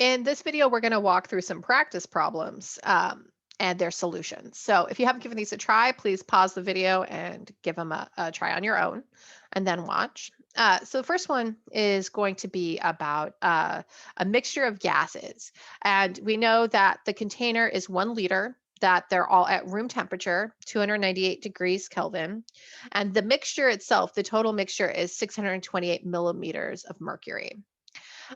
In this video, we're going to walk through some practice problems and their solutions. So if you haven't given these a try, please pause the video and give them a try on your own and then watch. So the first one is going to be about a mixture of gases. And we know that the container is 1 liter, that they're all at room temperature, 298 degrees Kelvin. And the mixture itself, the total mixture is 628 millimeters of mercury.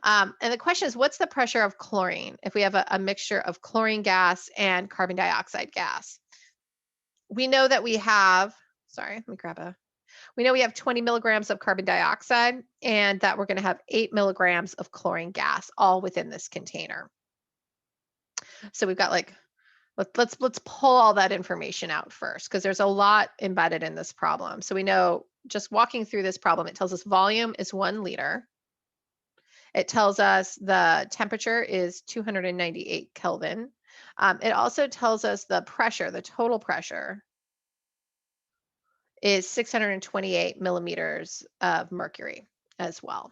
And the question is, what's the pressure of chlorine if we have a mixture of chlorine gas and carbon dioxide gas? We know that we have, we know we have 20 milligrams of carbon dioxide and that we're going to have 8 milligrams of chlorine gas all within this container. So we've got let's pull all that information out first because there's a lot embedded in this problem. So we know just walking through this problem, it tells us volume is 1 liter. It tells us the temperature is 298 Kelvin. It also tells us the pressure, the total pressure is 628 millimeters of mercury as well.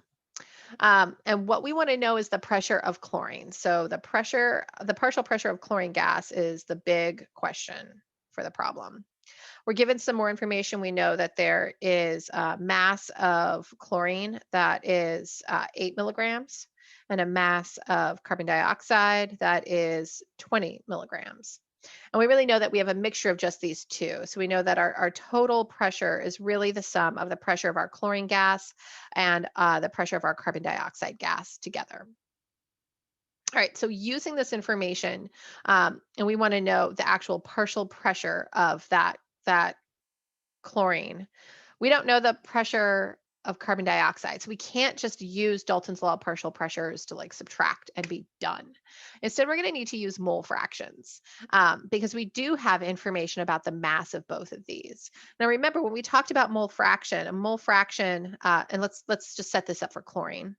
And what we want to know is the pressure of chlorine. So the partial pressure of chlorine gas is the big question for the problem. We're given some more information. We know that there is a mass of chlorine that is 8 milligrams and a mass of carbon dioxide that is 20 milligrams. And we really know that we have a mixture of just these two. So we know that our total pressure is really the sum of the pressure of our chlorine gas and the pressure of our carbon dioxide gas together. All right, so using this information, and we want to know the actual partial pressure of that chlorine. We don't know the pressure of carbon dioxide. So we can't just use Dalton's law of partial pressures to subtract and be done. Instead, we're going to need to use mole fractions because we do have information about the mass of both of these. Now, remember when we talked about mole fraction, a mole fraction, and let's just set this up for chlorine.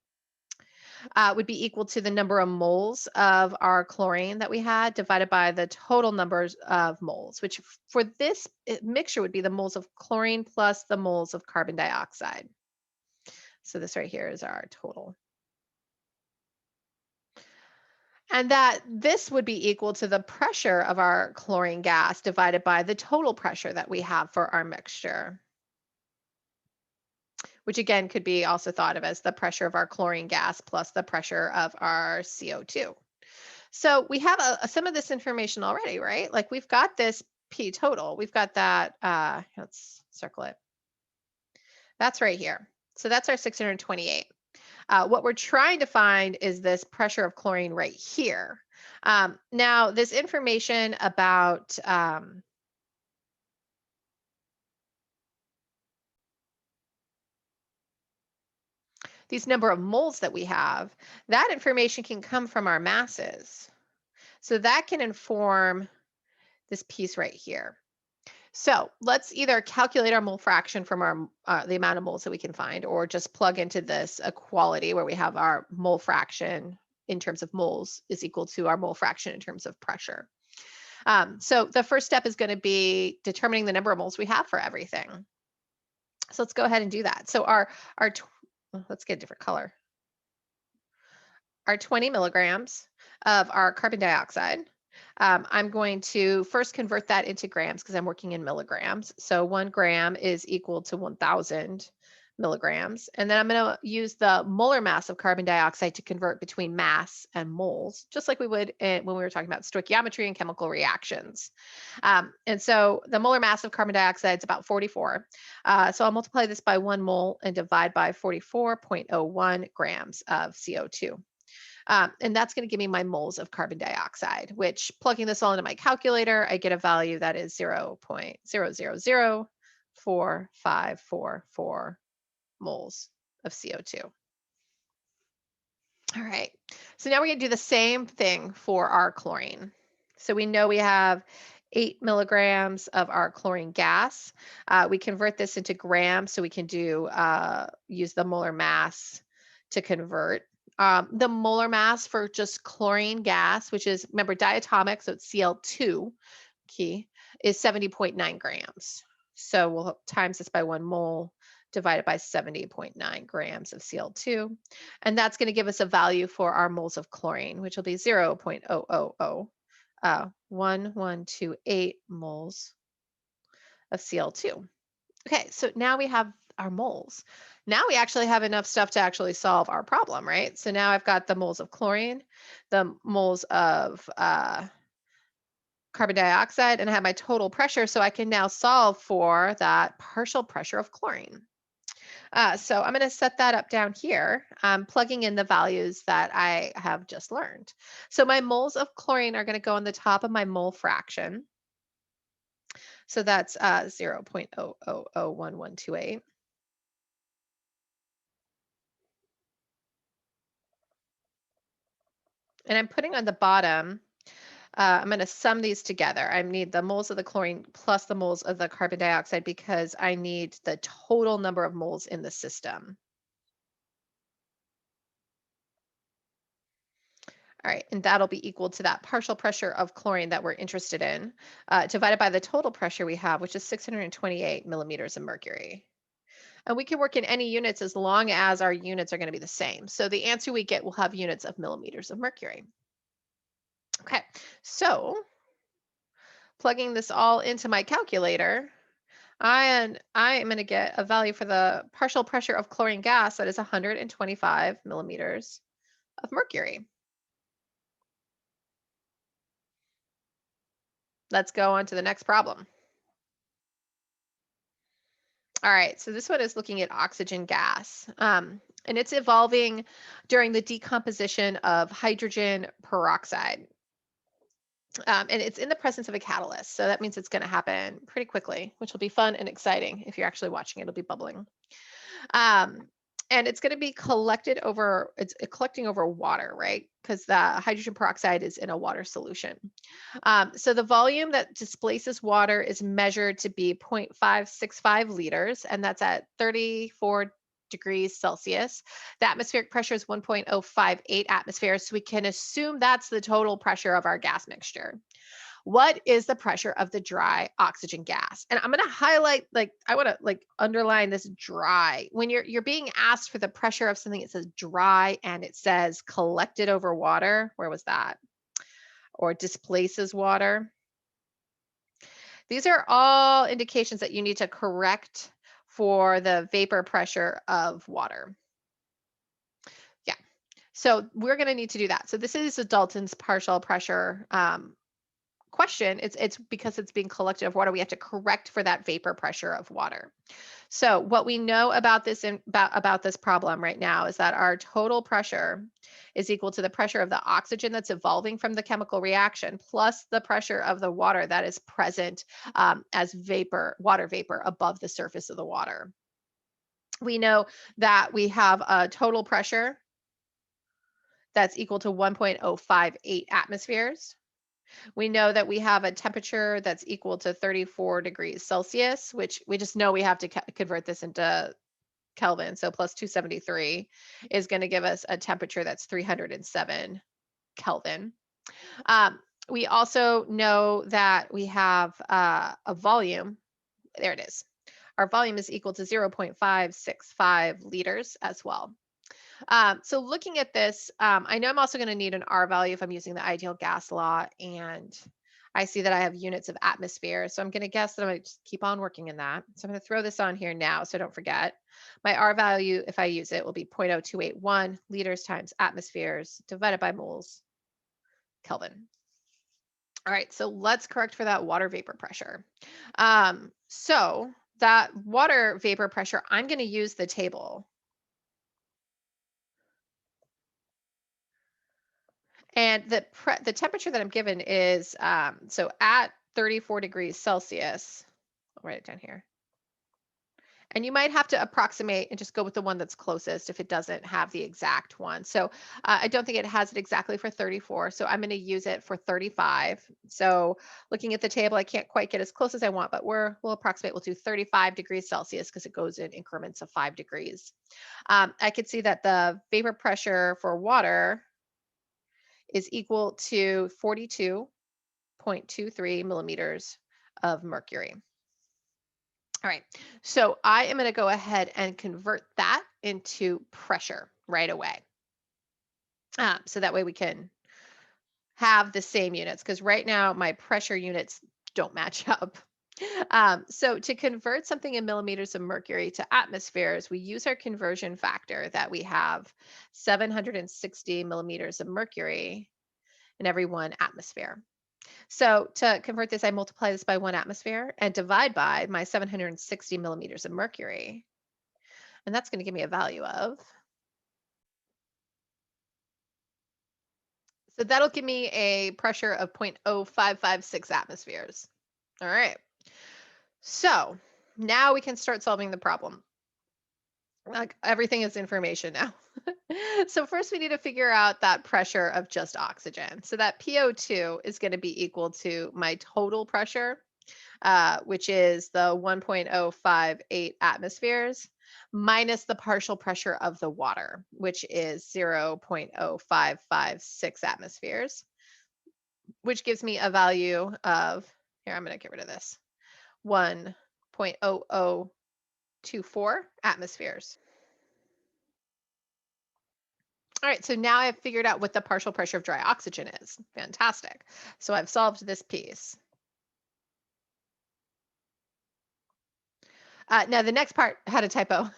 Would be equal to the number of moles of our chlorine that we had divided by the total numbers of moles, which for this mixture would be the moles of chlorine plus the moles of carbon dioxide. So this right here is our total. And that this would be equal to the pressure of our chlorine gas divided by the total pressure that we have for our mixture, which again could be also thought of as the pressure of our chlorine gas plus the pressure of our CO2. So we have some of this information already, right? Like we've got this P total. We've got that, let's circle it. That's right here. So that's our 628. What we're trying to find is this pressure of chlorine right here. Now, this information about these number of moles that we have, that information can come from our masses. So that can inform this piece right here. So let's either calculate our mole fraction from our the amount of moles that we can find, or just plug into this equality where we have our mole fraction in terms of moles is equal to our mole fraction in terms of pressure. So the first step is going to be determining the number of moles we have for everything. So let's go ahead and do that. So let's get a different color. Our 20 milligrams of our carbon dioxide. I'm going to first convert that into grams because I'm working in milligrams. So 1 gram is equal to 1,000 milligrams. And then I'm going to use the molar mass of carbon dioxide to convert between mass and moles, just like we would when we were talking about stoichiometry and chemical reactions. And so the molar mass of carbon dioxide is about 44. So I'll multiply this by 1 mole and divide by 44.01 grams of CO2. And that's going to give me my moles of carbon dioxide, which plugging this all into my calculator, I get a value that is 0.000454 moles of CO2. All right, so now we're going to do the same thing for our chlorine. So we know we have 8 milligrams of our chlorine gas. We convert this into grams, so we can use the molar mass to convert. The molar mass for just chlorine gas, which is, remember, diatomic, so it's Cl2 key, is 70.9 grams. So we'll times this by 1 mole divided by 70.9 grams of Cl2. And that's going to give us a value for our moles of chlorine, which will be 0.0001128 moles of Cl2. Okay, so now we have our moles. Now we actually have enough stuff to actually solve our problem, right? So now I've got the moles of chlorine, the moles of carbon dioxide, and I have my total pressure, so I can now solve for that partial pressure of chlorine. So I'm going to set that up down here, plugging in the values that I have just learned. So my moles of chlorine are going to go on the top of my mole fraction. So that's 0.0001128. And I'm putting on the bottom, I'm going to sum these together. I need the moles of the chlorine plus the moles of the carbon dioxide because I need the total number of moles in the system. All right, and that'll be equal to that partial pressure of chlorine that we're interested in, divided by the total pressure we have, which is 628 millimeters of mercury. And we can work in any units as long as our units are going to be the same. So the answer we get will have units of millimeters of mercury. Okay, so plugging this all into my calculator, I am going to get a value for the partial pressure of chlorine gas that is 125 millimeters of mercury. Let's go on to the next problem. All right, so this one is looking at oxygen gas. And it's evolving during the decomposition of hydrogen peroxide. And it's in the presence of a catalyst. So that means it's going to happen pretty quickly, which will be fun and exciting. If you're actually watching, it'll be bubbling. Um, and it's going to be it's collecting over water, right? Because the hydrogen peroxide is in a water solution. So the volume that displaces water is measured to be 0.565 liters, and that's at 34 degrees Celsius. The atmospheric pressure is 1.058 atmospheres, so we can assume that's the total pressure of our gas mixture. What is the pressure of the dry oxygen gas? And I'm going to highlight, I want to underline this dry. When you're being asked for the pressure of something, it says dry and it says collected over water. Where was that? Or displaces water. These are all indications that you need to correct for the vapor pressure of water. Yeah, so we're going to need to do that. So this is a Dalton's partial pressure question. It's because it's being collected of water. We have to correct for that vapor pressure of water. So what we know about this about this problem right now is that our total pressure is equal to the pressure of the oxygen that's evolving from the chemical reaction plus the pressure of the water that is present as water vapor above the surface of the water. We know that we have a total pressure that's equal to 1.058 atmospheres. We know that we have a temperature that's equal to 34 degrees Celsius, which we just know we have to convert this into Kelvin. So plus 273 is going to give us a temperature that's 307 Kelvin. We also know that we have a volume. There it is. Our volume is equal to 0.565 liters as well. So looking at this, I know I'm also going to need an R value if I'm using the ideal gas law, and I see that I have units of atmosphere. So I'm going to guess that I'm going to just keep on working in that. So I'm going to throw this on here now so I don't forget. My R value, if I use it, will be 0.0281 liters times atmospheres divided by moles Kelvin. All right, so let's correct for that water vapor pressure. So that water vapor pressure, I'm going to use the table. And the temperature that I'm given is, so at 34 degrees Celsius, I'll write it down here. And you might have to approximate and just go with the one that's closest if it doesn't have the exact one. So I don't think it has it exactly for 34. So I'm going to use it for 35. So looking at the table, I can't quite get as close as I want, but we'll approximate. We'll do 35 degrees Celsius because it goes in increments of 5 degrees. I could see that the vapor pressure for water is equal to 42.23 millimeters of mercury. All right, so I am going to go ahead and convert that into pressure right away. So that way we can have the same units, because right now my pressure units don't match up. So to convert something in millimeters of mercury to atmospheres, we use our conversion factor that we have 760 millimeters of mercury in every 1 atmosphere. So to convert this, I multiply this by 1 atmosphere and divide by my 760 millimeters of mercury. And that's going to give me a value of, so that'll give me a pressure of 0.0556 atmospheres. All right. So now we can start solving the problem. Like everything is information now. So first we need to figure out that pressure of just oxygen. So that PO2 is going to be equal to my total pressure, which is the 1.058 atmospheres, minus the partial pressure of the water, which is 0.0556 atmospheres, which gives me a value of, here, I'm going to get rid of this, 1.0024 atmospheres. All right, so now I've figured out what the partial pressure of dry oxygen is. Fantastic. So I've solved this piece. Now the next part had a typo,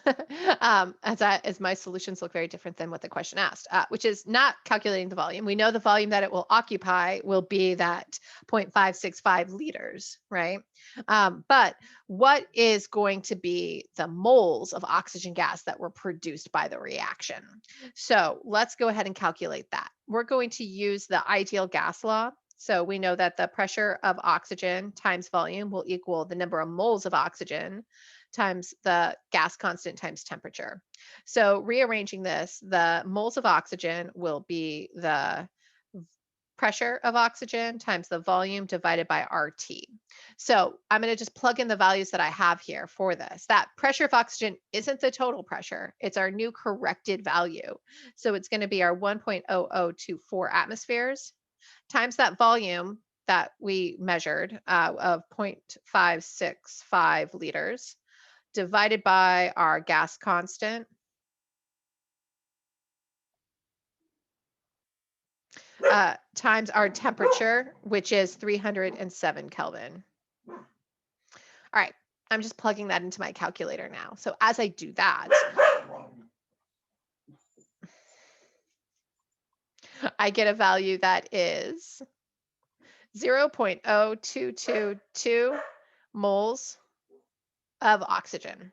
as my solutions look very different than what the question asked, which is not calculating the volume. We know the volume that it will occupy will be that 0.565 liters, right? But what is going to be the moles of oxygen gas that were produced by the reaction? So let's go ahead and calculate that. We're going to use the ideal gas law. So we know that the pressure of oxygen times volume will equal the number of moles of oxygen times the gas constant times temperature. So rearranging this, the moles of oxygen will be the pressure of oxygen times the volume divided by RT. So I'm going to just plug in the values that I have here for this. That pressure of oxygen isn't the total pressure. It's our new corrected value. So it's going to be our 1.0024 atmospheres times that volume that we measured of 0.565 liters divided by our gas constant, times our temperature, which is 307 Kelvin. All right, I'm just plugging that into my calculator now. So as I do that, I get a value that is 0.0222 moles of oxygen.